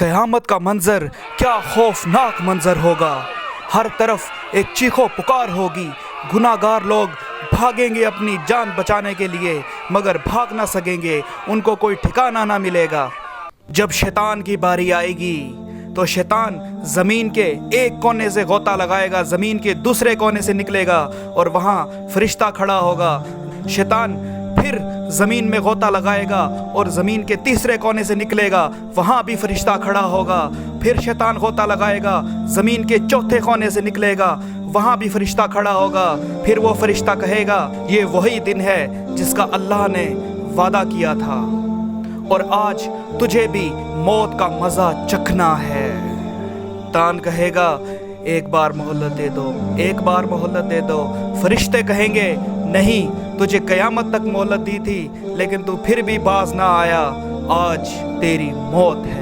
क़यामत का मंजर क्या खौफनाक मंजर होगा। हर तरफ एक चीखो पुकार होगी। गुनाहगार लोग भागेंगे अपनी जान बचाने के लिए, मगर भाग ना सकेंगे, उनको कोई ठिकाना ना मिलेगा। जब शैतान की बारी आएगी तो शैतान ज़मीन के एक कोने से गोता लगाएगा, ज़मीन के दूसरे कोने से निकलेगा और वहाँ फरिश्ता खड़ा होगा। शैतान फिर ज़मीन में गोता लगाएगा और ज़मीन के तीसरे कोने से निकलेगा, वहाँ भी फरिश्ता खड़ा होगा। फिर शैतान गोता लगाएगा, ज़मीन के चौथे कोने से निकलेगा, वहाँ भी फरिश्ता खड़ा होगा। फिर वो फरिश्ता कहेगा, ये वही दिन है जिसका अल्लाह ने वादा किया था और आज तुझे भी मौत का मज़ा चखना है। शैतान कहेगा, एक बार मोहलत दे दो, एक बार मोहलत दे दो। फरिश्ते कहेंगे, नहीं, तुझे क़यामत तक मोहलत दी थी लेकिन तू फिर भी बाज ना आया, आज तेरी मौत है।